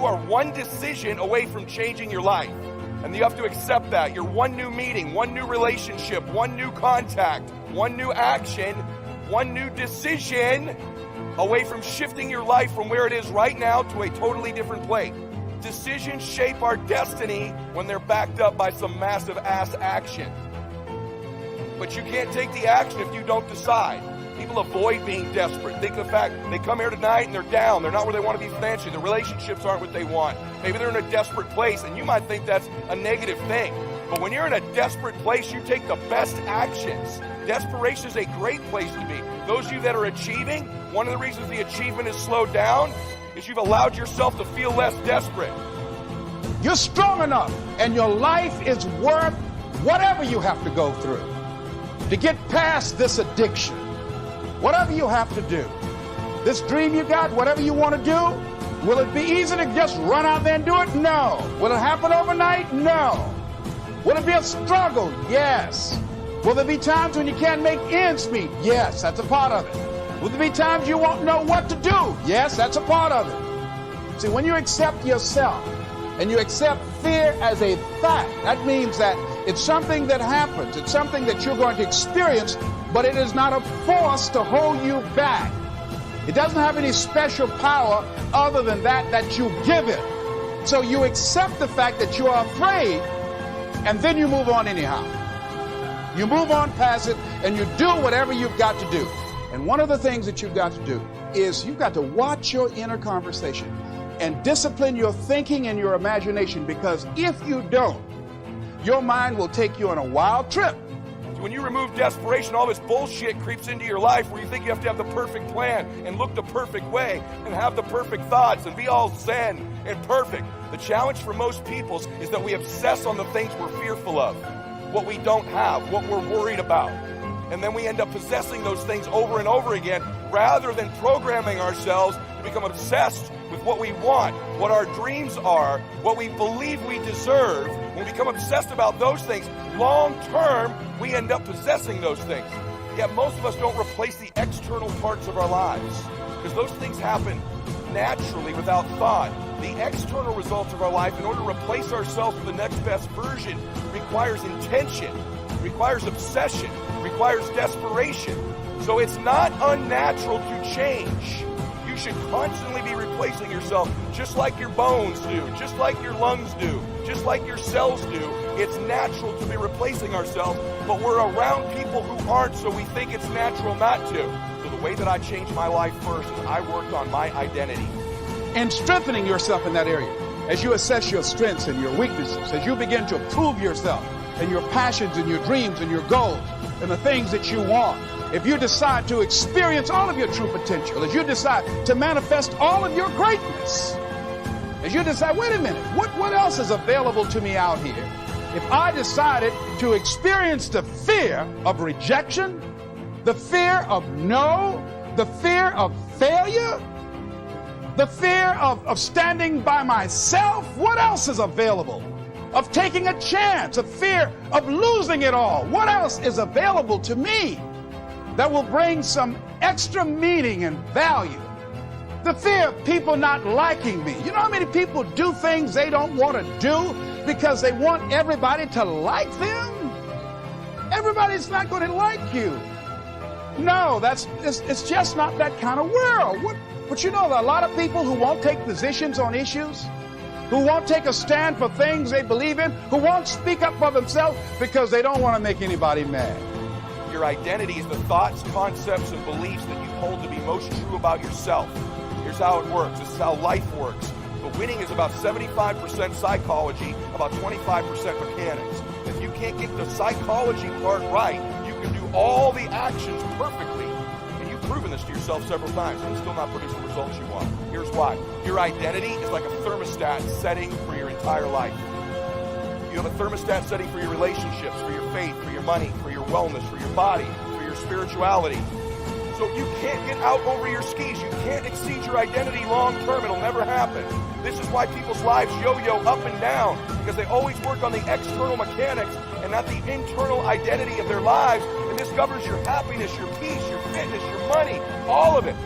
You are one decision away from changing your life. And you have to accept that. You're one new meeting, one new relationship, one new contact, one new action, one new decision away from shifting your life from where it is right now to a totally different place. Decisions shape our destiny when they're backed up by some massive ass action. But you can't take the action if you don't decide. People avoid being desperate. Think of the fact they come here tonight and they're down. They're not where they want to be financially. Their relationships aren't what they want. Maybe they're in a desperate place, and you might think that's a negative thing. But when you're in a desperate place, you take the best actions. Desperation is a great place to be. Those of you that are achieving, one of the reasons the achievement is slowed down is you've allowed yourself to feel less desperate. You're strong enough, and your life is worth whatever you have to go through to get past this addiction. Whatever you have to do. This dream you got, whatever you want to do, will it be easy to just run out there and do it? No. Will it happen overnight? No. Will it be a struggle? Yes. Will there be times when you can't make ends meet? Yes, that's a part of it. Will there be times you won't know what to do? Yes, that's a part of it. See, when you accept yourself and you accept fear as a fact, that means that it's something that happens. It's something that you're going to experience, but it is not a force to hold you back. It doesn't have any special power other than that you give it. So you accept the fact that you are afraid, and then you move on anyhow. You move on past it, and you do whatever you've got to do. And one of the things that you've got to do is you've got to watch your inner conversation and discipline your thinking and your imagination, because if you don't, your mind will take you on a wild trip. When you remove desperation, all this bullshit creeps into your life where you think you have to have the perfect plan and look the perfect way and have the perfect thoughts and be all zen and perfect. The challenge for most people is that we obsess on the things we're fearful of, what we don't have, what we're worried about. And then we end up possessing those things over and over again rather than programming ourselves to become obsessed with what we want, what our dreams are, what we believe we deserve. When we become obsessed about those things, long term, we end up possessing those things. Yet most of us don't replace the external parts of our lives because those things happen naturally without thought. The external results of our life, in order to replace ourselves with the next best version, requires intention, requires obsession, requires desperation. So it's not unnatural to change. You should constantly be replacing yourself just like your bones do, just like your lungs do, just like your cells do. It's natural to be replacing ourselves, but we're around people who aren't, so we think it's natural not to. So the way that I changed my life first is I worked on my identity. And strengthening yourself in that area. As you assess your strengths and your weaknesses, as you begin to prove yourself and your passions and your dreams and your goals and the things that you want. If you decide to experience all of your true potential, as you decide to manifest all of your greatness, as you decide, wait a minute, what else is available to me out here? If I decided to experience the fear of rejection, the fear of no, the fear of failure, the fear of standing by myself, what else is available? Of taking a chance, a fear of losing it all. What else is available to me that will bring some extra meaning and value? The fear of people not liking me. You know how many people do things they don't want to do because they want everybody to like them? Everybody's not going to like you. No, it's just not that kind of world. But you know, there are a lot of people who won't take positions on issues, who won't take a stand for things they believe in, who won't speak up for themselves because they don't want to make anybody mad. Your identity is the thoughts, concepts, and beliefs that you hold to be most true about yourself. Here's how it works. This is how life works. But winning is about 75% psychology, about 25% mechanics. If you can't get the psychology part right, you can do all the actions perfectly. And you've proven this to yourself several times and still not produce the results you want. Here's why. Your identity is like a thermostat setting for your entire life. You have a thermostat setting for your relationships, for your faith, for your money, for your wellness, for your body, for your spirituality. So you can't get out over your skis. You can't exceed your identity long term. It'll never happen. This is why people's lives yo-yo up and down, because they always work on the external mechanics and not the internal identity of their lives. And this governs your happiness, your peace, your fitness, your money, all of it.